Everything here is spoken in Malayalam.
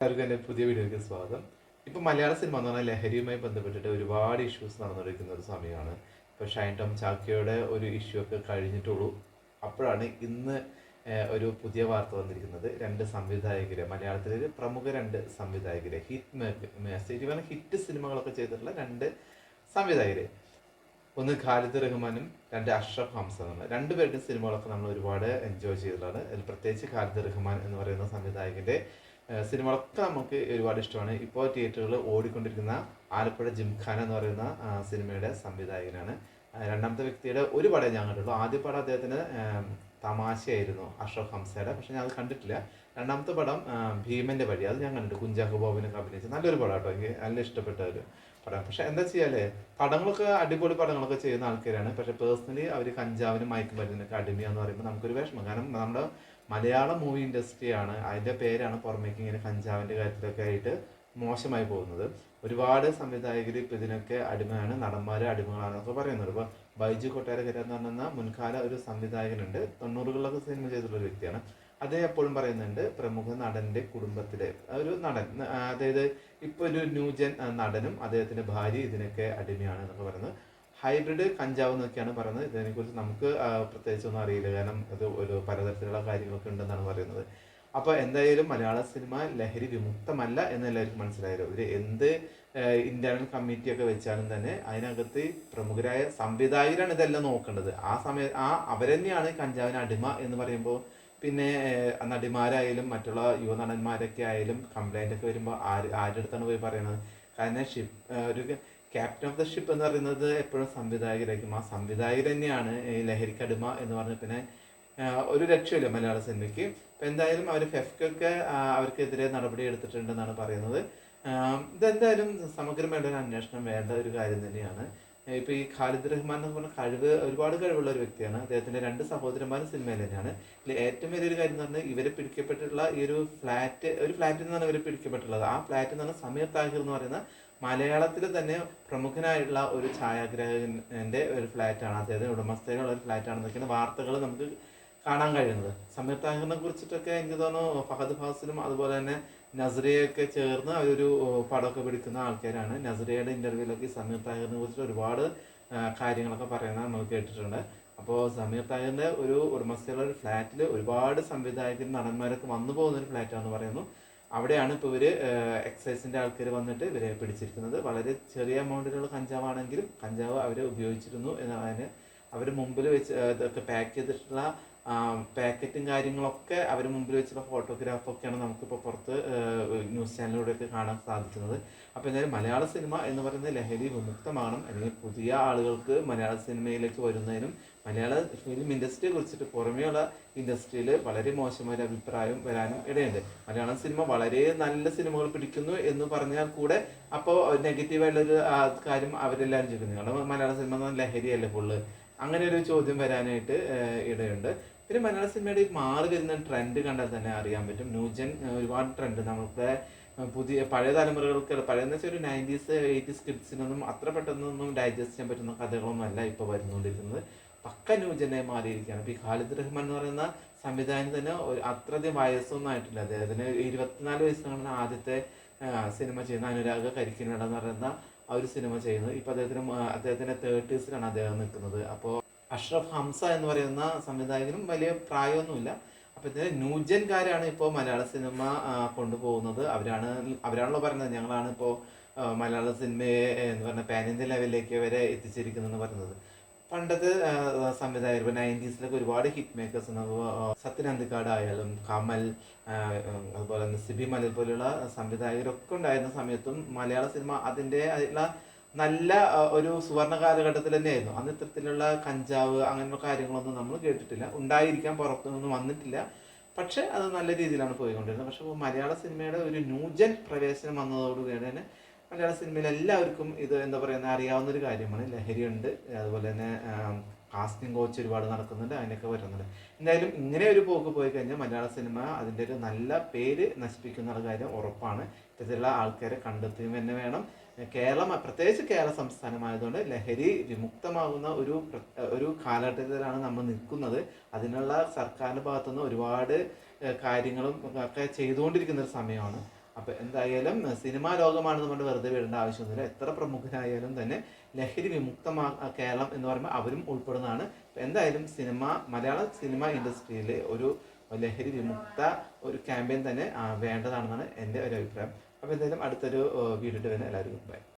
എല്ലാവർക്കും എൻ്റെ പുതിയ വീഡിയോയ്ക്ക് സ്വാഗതം. ഇപ്പോൾ മലയാള സിനിമ എന്ന് പറഞ്ഞാൽ ലഹരിയുമായി ബന്ധപ്പെട്ടിട്ട് ഒരുപാട് ഇഷ്യൂസ് നടന്നുകൊണ്ടിരിക്കുന്ന ഒരു സമയമാണ്. ഇപ്പോൾ ഷൈൻ ടോം ചാക്കോയുടെ ഒരു ഇഷ്യൂ ഒക്കെ കഴിഞ്ഞിട്ടുള്ളൂ. അപ്പോഴാണ് ഇന്ന് ഒരു പുതിയ വാർത്ത വന്നിരിക്കുന്നത്. രണ്ട് സംവിധായകരെ, മലയാളത്തിലെ പ്രമുഖ രണ്ട് സംവിധായകരെ, ഹിറ്റ് സിനിമകളൊക്കെ ചെയ്തിട്ടുള്ള രണ്ട് സംവിധായകരെ, ഒന്ന് ഖാലിദ് റഹ്മാനും രണ്ട് അഷ്റഫ് ഹംസ എന്നുള്ള രണ്ടുപേരുടെ സിനിമകളൊക്കെ നമ്മൾ ഒരുപാട് എൻജോയ് ചെയ്തിട്ടുള്ളതാണ്. അതിൽ പ്രത്യേകിച്ച് ഖാലിദ് റഹ്മാൻ എന്ന് പറയുന്ന സംവിധായകന്റെ സിനിമകളൊക്കെ നമുക്ക് ഒരുപാട് ഇഷ്ടമാണ്. ഇപ്പോൾ തിയേറ്ററുകളിൽ ഓടിക്കൊണ്ടിരിക്കുന്ന ആലപ്പുഴ ജിംഖാന എന്ന് പറയുന്ന സിനിമയുടെ സംവിധായകനാണ്. രണ്ടാമത്തെ വ്യക്തിയുടെ ഒരു പടം ഞാൻ കണ്ടുള്ളൂ. ആദ്യ പടം അദ്ദേഹത്തിന് തമാശയായിരുന്നു, അഷ്റഫ് ഹംസയുടെ, പക്ഷെ ഞാൻ അത് കണ്ടിട്ടില്ല. രണ്ടാമത്തെ പടം ഭീമന്റെ വഴി, അത് ഞാൻ കണ്ടിട്ട് കുഞ്ചാക്കോ ബോബനൊക്കെ അഭിനയിച്ച നല്ലൊരു പടം കേട്ടോ. എനിക്ക് നല്ല ഇഷ്ടപ്പെട്ട ഒരു പടം. പക്ഷെ എന്താ ചെയ്യാല്ലേ, പടങ്ങളൊക്കെ അടിപൊളി പടങ്ങളൊക്കെ ചെയ്യുന്ന ആൾക്കാരാണ്. പക്ഷെ പേഴ്സണലി അവർ കഞ്ചാവിനും മയക്കുമരുന്നിനൊക്കെ അടിമയാന്ന് പറയുമ്പോൾ നമുക്കൊരു വിഷമം. കാരണം നമ്മുടെ മലയാളം മൂവി ഇൻഡസ്ട്രിയാണ്, അതിൻ്റെ പേരാണ് പുറമേക്ക് ഇങ്ങനെ കഞ്ചാവിൻ്റെ കാര്യത്തിലൊക്കെ ആയിട്ട് മോശമായി പോകുന്നത്. ഒരുപാട് സംവിധായകർ ഇപ്പം ഇതിനൊക്കെ അടിമയാണ്, നടന്മാർ അടിമകളാണെന്നൊക്കെ പറയുന്നത്. ഇപ്പോൾ ബൈജു കൊട്ടാരക്കര എന്ന് പറഞ്ഞ മുൻകാല ഒരു സംവിധായകനുണ്ട്, 90കളിലൊക്കെ സിനിമ ചെയ്തിട്ടുള്ള ഒരു വ്യക്തിയാണ്. അദ്ദേഹം എപ്പോഴും പറയുന്നുണ്ട് പ്രമുഖ നടന്റെ കുടുംബത്തിലെ ഒരു നടൻ, അതായത് ഇപ്പോൾ ഒരു ന്യൂജൻ നടനും അദ്ദേഹത്തിന്റെ ഭാര്യ ഇതിനൊക്കെ അടിമയാണ് എന്നൊക്കെ പറയുന്നത്. ഹൈബ്രിഡ് കഞ്ചാവ് എന്നൊക്കെയാണ് പറയുന്നത്. ഇതിനെക്കുറിച്ച് നമുക്ക് പ്രത്യേകിച്ചൊന്നും അറിയില്ല, കാരണം ഇത് ഒരു പലതരത്തിലുള്ള കാര്യങ്ങളൊക്കെ ഉണ്ടെന്നാണ് പറയുന്നത്. അപ്പോൾ എന്തായാലും മലയാള സിനിമ ലഹരി വിമുക്തമല്ല എന്ന് എല്ലാവർക്കും മനസ്സിലായല്ലോ. ഒരു എന്ത് ഇന്റേണൽ കമ്മിറ്റിയൊക്കെ വെച്ചാലും തന്നെ അതിനകത്ത് പ്രമുഖരായ സംവിധായകരാണ് ഇതെല്ലാം നോക്കേണ്ടത്. അവരെന്നെയാണ് കഞ്ചാവിന് അടിമ എന്ന് പറയുമ്പോൾ പിന്നെ നടിമാരായാലും മറ്റുള്ള യുവനടന്മാരൊക്കെ ആയാലും കംപ്ലൈൻ്റ് ഒക്കെ വരുമ്പോൾ ആരുടെ അടുത്താണ് പോയി പറയണത്? കാരണം ഒരു ക്യാപ്റ്റൻ ഓഫ് ദ ഷിപ്പ് എന്ന് പറയുന്നത് എപ്പോഴും സംവിധായകരായിരിക്കും. ആ സംവിധായകർ തന്നെയാണ് ഈ ലഹരിക്കടിമ എന്ന് പറഞ്ഞ് പിന്നെ ഒരു രക്ഷയില്ല മലയാള സിനിമയ്ക്ക്. ഇപ്പം എന്തായാലും അവർ ഫെഫ്കൊക്കെ അവർക്കെതിരെ നടപടി എടുത്തിട്ടുണ്ടെന്നാണ് പറയുന്നത്. ഇതെന്തായാലും സമഗ്രമായിട്ട് ഒരു അന്വേഷണം വേണ്ട ഒരു കാര്യം തന്നെയാണ്. ഇപ്പോൾ ഈ ഖാലിദ് റഹ്മാൻ എന്ന് പറഞ്ഞ ഒരുപാട് കഴിവുള്ള ഒരു വ്യക്തിയാണ്. അദ്ദേഹത്തിൻ്റെ രണ്ട് സഹോദരന്മാരും സിനിമയിൽ തന്നെയാണ്. ഇതിൽ ഏറ്റവും വലിയൊരു കാര്യം എന്ന് പറഞ്ഞാൽ ഇവരെ പിടിക്കപ്പെട്ടിട്ടുള്ള ഈ ഒരു ഫ്ലാറ്റിൽ നിന്നാണ് ഇവർ പിടിക്കപ്പെട്ടുള്ളത്. ആ ഫ്ലാറ്റിൽ നിന്നാണ് സമീർ താഹിർ എന്ന് പറയുന്ന മലയാളത്തിൽ തന്നെ പ്രമുഖനായിട്ടുള്ള ഒരു ഛായാഗ്രാഹകന്റെ ഒരു ഫ്ലാറ്റാണ്, അദ്ദേഹത്തിന് ഉടമസ്ഥതയിലുള്ള ഒരു ഫ്ലാറ്റാണെന്നൊക്കെയാണ് വാർത്തകൾ നമുക്ക് കാണാൻ കഴിയുന്നത്. സമീർ താഹിറിനെ കുറിച്ചിട്ടൊക്കെ എനിക്ക് തോന്നുന്നു ഫഹദ് ഫാസിലും അതുപോലെ തന്നെ നസ്രിയൊക്കെ ചേർന്ന് ഒരു പടമൊക്കെ പിടിക്കുന്ന ആൾക്കാരാണ്. നസ്രിയയുടെ ഇന്റർവ്യൂലൊക്കെ സമീർ താഹിറിനെ കുറിച്ചിട്ട് ഒരുപാട് കാര്യങ്ങളൊക്കെ പറയുന്നത് നമ്മൾ കേട്ടിട്ടുണ്ട്. അപ്പോൾ സമീർ താഹിറിന്റെ ഒരു ഉടമസ്ഥയുള്ള ഒരു ഫ്ലാറ്റിൽ ഒരുപാട് സംവിധായകരും നടന്മാരൊക്കെ വന്നു പോകുന്ന ഒരു ഫ്ലാറ്റാണെന്ന് പറയുന്നു. അവിടെയാണ് ഇപ്പോൾ ഇവർ എക്സൈസിൻ്റെ ആൾക്കാർ വന്നിട്ട് ഇവരെ പിടിച്ചിരിക്കുന്നത്. വളരെ ചെറിയ എമൗണ്ടിലുള്ള കഞ്ചാവാണെങ്കിലും കഞ്ചാവ് അവർ ഉപയോഗിച്ചിരുന്നു എന്നതിന് അവർ മുമ്പിൽ വെച്ച് ഇതൊക്കെ പാക്ക് ചെയ്തിട്ടുള്ള പാക്കറ്റും കാര്യങ്ങളൊക്കെ അവർ മുമ്പിൽ വെച്ചുള്ള ഫോട്ടോഗ്രാഫൊക്കെയാണ് നമുക്കിപ്പോൾ പുറത്ത് ന്യൂസ് ചാനലിലൂടെയൊക്കെ കാണാൻ സാധിക്കുന്നത്. അപ്പോൾ എന്തായാലും മലയാള സിനിമ എന്ന് പറയുന്നത് ലഹരി വിമുക്തമാകണം, അല്ലെങ്കിൽ പുതിയ ആളുകൾക്ക് മലയാള സിനിമയിലേക്ക് വരുന്നതിനും മലയാള ഫിലിം ഇൻഡസ്ട്രിയെ കുറിച്ചിട്ട് പുറമേയുള്ള ഇൻഡസ്ട്രിയിൽ വളരെ മോശമായ അഭിപ്രായം വരാനും ഇടയുണ്ട്. മലയാളം സിനിമ വളരെ നല്ല സിനിമകൾ പിടിക്കുന്നു എന്ന് പറഞ്ഞാൽ കൂടെ അപ്പോൾ നെഗറ്റീവായിട്ടുള്ളൊരു കാര്യം അവരെല്ലാവരും ചോദിക്കുന്നു, കാരണം മലയാള സിനിമ ലഹരിയല്ലേ ഫുള്ള്, അങ്ങനെ ഒരു ചോദ്യം വരാനായിട്ട് ഇടയുണ്ട്. പിന്നെ മലയാള സിനിമയുടെ മാറി വരുന്ന ട്രെൻഡ് കണ്ടാൽ തന്നെ അറിയാൻ പറ്റും. ന്യൂജൻ ഒരുപാട് ട്രെൻഡ് നമുക്ക് പഴയ തലമുറകൾക്ക്, പഴയെന്ന് വെച്ചാൽ ഒരു 90s 80s കിഡ്സിനൊന്നും അത്ര പെട്ടെന്നൊന്നും ഡൈജസ്റ്റ് ചെയ്യാൻ പറ്റുന്ന കഥകളൊന്നും അല്ല ഇപ്പോൾ വരുന്നുകൊണ്ടിരിക്കുന്നത്. പക്ക ന്യൂജനായി മാറിയിരിക്കുകയാണ്. ഇപ്പോൾ ഈ ഖാലിദ് റഹ്മാൻ എന്ന് പറയുന്ന സംവിധാനം തന്നെ അത്രയധികം വയസ്സൊന്നും ആയിട്ടില്ല. അദ്ദേഹത്തിന് 24 വയസ്സിലാണ് ആദ്യത്തെ സിനിമ ചെയ്യുന്ന അനുരാഗ് കരിക്കിനട എന്ന് പറയുന്ന ആ ഒരു സിനിമ ചെയ്യുന്നത്. ഇപ്പോൾ അദ്ദേഹത്തിന്റെ 30s അദ്ദേഹം നിൽക്കുന്നത്. അപ്പോൾ അഷ്റഫ് ഹംസ എന്ന് പറയുന്ന സംവിധായകനും വലിയ പ്രായമൊന്നുമില്ല. അപ്പോൾ ഇതിന് ന്യൂജൻകാരാണ് ഇപ്പോൾ മലയാള സിനിമ കൊണ്ടുപോകുന്നത്. അവരാണല്ലോ പറയുന്നത് ഞങ്ങളാണ് ഇപ്പോൾ മലയാള സിനിമയെ എന്ന് പറഞ്ഞ പാൻ ഇന്ത്യ ലെവലിലേക്ക് വരെ എത്തിച്ചിരിക്കുന്നതെന്ന് പറയുന്നത്. പണ്ടത്തെ സംവിധായകർ ഇപ്പോൾ 90s ഒരുപാട് ഹിറ്റ് മേക്കേഴ്സ്, സത്യൻ അന്തിക്കാട് ആയാലും കമൽ, അതുപോലെ തന്നെ സിബി മലയിൽ പോലെയുള്ള സംവിധായകരൊക്കെ ഉണ്ടായിരുന്ന സമയത്തും മലയാള സിനിമ അതിൻ്റെ നല്ല ഒരു സുവർണ കാലഘട്ടത്തിൽ തന്നെയായിരുന്നു. അന്ന് ഇത്തരത്തിലുള്ള കഞ്ചാവ് അങ്ങനെയുള്ള കാര്യങ്ങളൊന്നും നമ്മൾ കേട്ടിട്ടില്ല, ഉണ്ടായിരിക്കാൻ പുറത്തൊന്നും വന്നിട്ടില്ല. പക്ഷെ അത് നല്ല രീതിയിലാണ് പോയിക്കൊണ്ടിരുന്നത്. പക്ഷെ മലയാള സിനിമയുടെ ഒരു ന്യൂജൻ പ്രവേശനം വന്നതോടുകൂടി തന്നെ മലയാള സിനിമയിൽ എല്ലാവർക്കും ഇത് എന്താ പറയുക അറിയാവുന്നൊരു കാര്യമാണ്. ലഹരിയുണ്ട്, അതുപോലെ തന്നെ കാസ്റ്റിംഗ് കോച്ച് ഒരുപാട് നടക്കുന്നുണ്ട്, അതിനൊക്കെ വരുന്നുണ്ട്. എന്തായാലും ഇങ്ങനെ ഒരു പോക്ക് പോയി കഴിഞ്ഞാൽ മലയാള സിനിമ അതിൻ്റെ ഒരു നല്ല പേര് നശിപ്പിക്കുന്ന കാര്യം ഉറപ്പാണ്. ഇത്തരത്തിലുള്ള ആൾക്കാരെ കണ്ടെത്തുകയും തന്നെ വേണം. പ്രത്യേകിച്ച് കേരള സംസ്ഥാനമായതുകൊണ്ട് ലഹരി വിമുക്തമാകുന്ന ഒരു കാലഘട്ടത്തിലാണ് നമ്മൾ നിൽക്കുന്നത്. അതിനുള്ള സർക്കാരിൻ്റെ ഭാഗത്തുനിന്ന് ഒരുപാട് കാര്യങ്ങളും ഒക്കെ ചെയ്തുകൊണ്ടിരിക്കുന്ന ഒരു സമയമാണ്. അപ്പോൾ എന്തായാലും സിനിമാ ലോകമാണെന്ന് കൊണ്ട് വെറുതെ വിടേണ്ട ആവശ്യമൊന്നുമില്ല. എത്ര പ്രമുഖനായാലും തന്നെ ലഹരി വിമുക്തമാ കേരളം എന്ന് പറയുമ്പോൾ അവരും ഉൾപ്പെടുന്നതാണ്. എന്തായാലും മലയാള സിനിമ ഇൻഡസ്ട്രിയിൽ ഒരു ലഹരി വിമുക്ത ഒരു ക്യാമ്പയിൻ തന്നെ വേണ്ടതാണെന്നാണ് എൻ്റെ ഒരു അഭിപ്രായം. അപ്പോൾ എന്തായാലും അടുത്തൊരു വീഡിയോ വരുന്ന എല്ലാവർക്കും ബൈ.